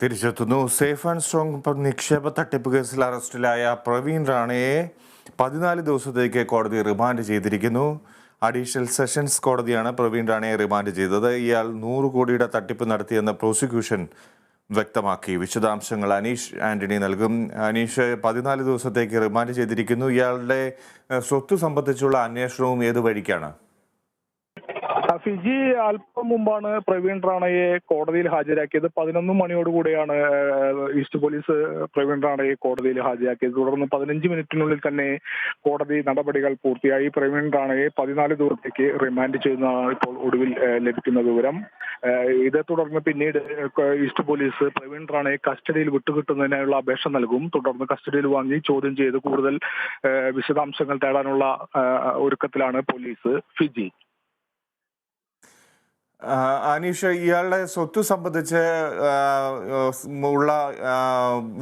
തിരിച്ചെത്തുന്നു. Safe and strong നിക്ഷേപ തട്ടിപ്പ് കേസിൽ അറസ്റ്റിലായ പ്രവീൺ റാണയെ 14 ദിവസത്തേക്ക് കോടതി റിമാൻഡ് ചെയ്തിരിക്കുന്നു. അഡീഷണൽ സെഷൻസ് കോടതിയാണ് പ്രവീൺ റാണയെ റിമാൻഡ് ചെയ്തത്. ഇയാൾ 100 കോടിയുടെ തട്ടിപ്പ് നടത്തിയെന്ന് പ്രോസിക്യൂഷൻ വ്യക്തമാക്കി. വിശദാംശങ്ങൾ അനീഷ് ആന്റണി നൽകും. അനീഷ്, 14 ദിവസത്തേക്ക് റിമാൻഡ് ചെയ്തിരിക്കുന്നു. ഇയാളുടെ സ്വത്ത് സംബന്ധിച്ചുള്ള അന്വേഷണവും ഏതു വഴിക്കാണ്? ഫിജി അല്പം മുമ്പാണ് പ്രവീൺ റാണയെ കോടതിയിൽ ഹാജരാക്കിയത്. 11 മണിയോടുകൂടിയാണ് ഈസ്റ്റ് പോലീസ് പ്രവീൺ റാണയെ കോടതിയിൽ ഹാജരാക്കിയത്. തുടർന്ന് 15 മിനിറ്റിനുള്ളിൽ തന്നെ കോടതി നടപടികൾ പൂർത്തിയായി. പ്രവീൺ റാണയെ 14 ദിവസത്തേക്ക് റിമാൻഡ് ചെയ്യുന്നതാണ് ഇപ്പോൾ ഒടുവിൽ ലഭിക്കുന്ന വിവരം. ഇതേ തുടർന്ന് പിന്നീട് ഈസ്റ്റ് പോലീസ് പ്രവീൺ റാണയെ കസ്റ്റഡിയിൽ വിട്ടുകിട്ടുന്നതിനായുള്ള അപേക്ഷ നൽകും. തുടർന്ന് കസ്റ്റഡിയിൽ വാങ്ങി ചോദ്യം ചെയ്ത് കൂടുതൽ വിശദാംശങ്ങൾ തേടാനുള്ള ഒരുക്കത്തിലാണ് പോലീസ്. ഫിജി അനീഷ്, ഇയാളുടെ സ്വത്ത് സംബന്ധിച്ച് ഉള്ള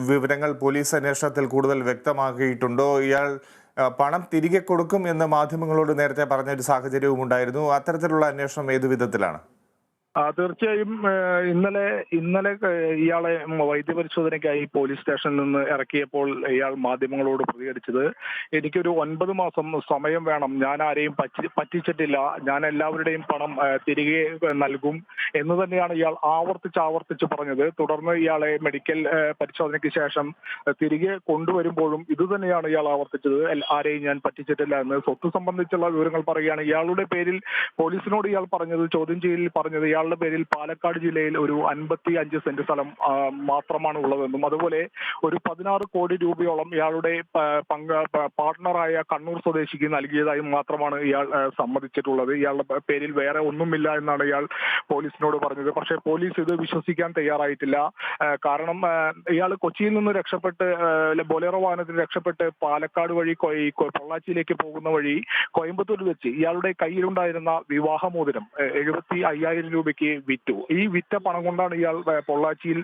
വിവരങ്ങൾ പോലീസ് അന്വേഷണത്തിൽ കൂടുതൽ വ്യക്തമാക്കിയിട്ടുണ്ടോ? ഇയാൾ പണം തിരികെ കൊടുക്കും എന്ന് മാധ്യമങ്ങളോട് നേരത്തെ പറഞ്ഞൊരു സാഹചര്യവും ഉണ്ടായിരുന്നു. അത്തരത്തിലുള്ള അന്വേഷണം ഏതു വിധത്തിലാണ്? തീർച്ചയായും ഇന്നലെ ഇയാളെ വൈദ്യപരിശോധനയ്ക്കായി പോലീസ് സ്റ്റേഷനിൽ നിന്ന് ഇറക്കിയപ്പോൾ ഇയാൾ മാധ്യമങ്ങളോട് പ്രതികരിച്ചത്, എനിക്കൊരു 9 മാസം സമയം വേണം, ഞാൻ ആരെയും പറ്റിച്ചിട്ടില്ല, ഞാൻ എല്ലാവരുടെയും പണം തിരികെ നൽകും എന്ന് തന്നെയാണ് ഇയാൾ ആവർത്തിച്ച് പറഞ്ഞത്. തുടർന്ന് ഇയാളെ മെഡിക്കൽ പരിശോധനയ്ക്ക് ശേഷം തിരികെ കൊണ്ടുവരുമ്പോഴും ഇത് തന്നെയാണ് ഇയാൾ ആവർത്തിച്ചത്, ആരെയും ഞാൻ പറ്റിച്ചിട്ടില്ല എന്ന്. സ്വത്ത് സംബന്ധിച്ചുള്ള വിവരങ്ങൾ പറയുകയാണ്. ഇയാളുടെ പേരിൽ പോലീസിനോട് ഇയാൾ പറഞ്ഞത്, ചോദ്യം ചെയ്യലിൽ പറഞ്ഞത്, ഇയാളുടെ പേരിൽ പാലക്കാട് ജില്ലയിൽ ഒരു 55 സെന്റ് സ്ഥലം മാത്രമാണ് ഉള്ളതെന്നും അതുപോലെ ഒരു 16 കോടി രൂപയോളം ഇയാളുടെ പാർട്ട്ണറായ കണ്ണൂർ സ്വദേശിക്ക് നൽകിയതായും മാത്രമാണ് ഇയാൾ സമ്മതിച്ചിട്ടുള്ളത്. ഇയാളുടെ പേരിൽ വേറെ ഒന്നുമില്ല എന്നാണ് ഇയാൾ പോലീസിനോട് പറഞ്ഞത്. പക്ഷേ പോലീസ് ഇത് വിശ്വസിക്കാൻ തയ്യാറായിട്ടില്ല. കാരണം ഇയാൾ കൊച്ചിയിൽ നിന്ന് രക്ഷപ്പെട്ട് ബൊലേറോ വാഹനത്തിൽ രക്ഷപ്പെട്ട് പാലക്കാട് വഴി പൊള്ളാച്ചിയിലേക്ക് പോകുന്ന വഴി കോയമ്പത്തൂരിൽ വെച്ച് ഇയാളുടെ കയ്യിലുണ്ടായിരുന്ന വിവാഹമോതിരം 75,000 രൂപയ്ക്ക് വിറ്റു. ഈ വിറ്റ പണം കൊണ്ടാണ് ഇയാൾ പൊള്ളാച്ചിയിൽ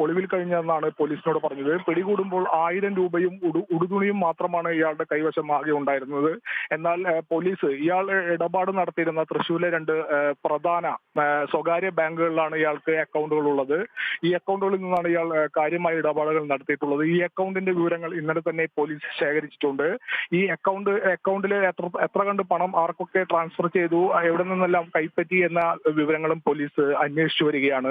ഒളിവിൽ കഴിഞ്ഞതെന്നാണ് പോലീസിനോട് പറഞ്ഞത്. പിടികൂടുമ്പോൾ 1000 രൂപയും ഉടുതുണിയും മാത്രമാണ് ഇയാളുടെ കൈവശം ആകെ ഉണ്ടായിരുന്നത്. എന്നാൽ പോലീസ് ഇയാൾ ഇടപാട് നടത്തിയിരുന്ന തൃശ്ശൂരിലെ 2 പ്രധാന സ്വകാര്യ ബാങ്കുകളിലാണ് ഇയാൾക്ക് അക്കൗണ്ടുകൾ ഉള്ളത്. ഈ അക്കൗണ്ടുകളിൽ നിന്നാണ് ഇയാൾ കാര്യമായ ഇടപാടുകൾ നടത്തിയിട്ടുള്ളത്. ഈ അക്കൗണ്ടിന്റെ വിവരങ്ങൾ ഇന്നലെ തന്നെ പോലീസ് ശേഖരിച്ചിട്ടുണ്ട്. ഈ അക്കൗണ്ടിലെ എത്ര കണ്ട് പണം ആർക്കൊക്കെ ട്രാൻസ്ഫർ ചെയ്തു, എവിടെ നിന്നെല്ലാം കൈപ്പറ്റി എന്ന വിവരങ്ങളും പോലീസ് അന്വേഷിച്ചു വരികയാണ്.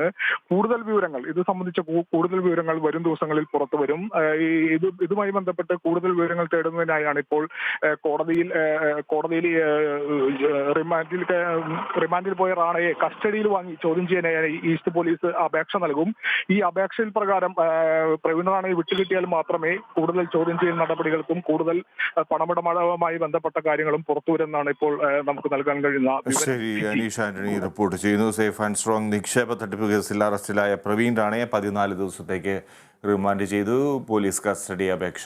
ഇത് സംബന്ധിച്ച കൂടുതൽ വിവരങ്ങൾ വരും ദിവസങ്ങളിൽ പുറത്തു വരും. ഇതുമായി ബന്ധപ്പെട്ട് കൂടുതൽ വിവരങ്ങൾ തേടുന്നതിനായാണ് ഇപ്പോൾ കോടതിയിൽ റിമാൻഡിൽ പോയ റാണയെ കസ്റ്റഡിയിൽ വാങ്ങി ചോദ്യം ചെയ്യാനായി ഈസ്റ്റ് പോലീസ് അപേക്ഷ നൽകും. ഈ അപേക്ഷയിൽ പ്രകാരം പ്രവീൺ റാണയെ വിട്ടുകിട്ടിയാൽ മാത്രമേ കൂടുതൽ ചോദ്യം ചെയ്യൽ നടപടികൾക്കും കൂടുതൽ പണമിടപാടുമായി ബന്ധപ്പെട്ട കാര്യങ്ങളും പുറത്തുവരുമെന്നാണ് ഇപ്പോൾ നമുക്ക് നൽകാൻ കഴിയുന്ന വിവരം. ശരി, അനീഷ് ആന്റണി റിപ്പോർട്ട് ചെയ്യുന്നു. സേഫ് ആൻഡ് സ്ട്രോങ് നിക്ഷേപ തട്ടിപ്പ് കേസിൽ അറസ്റ്റിലായ പ്രവീൺ റാണയെ 14 ദിവസത്തേക്ക് റിമാൻഡ് ചെയ്തു. പോലീസ് കസ്റ്റഡി അപേക്ഷ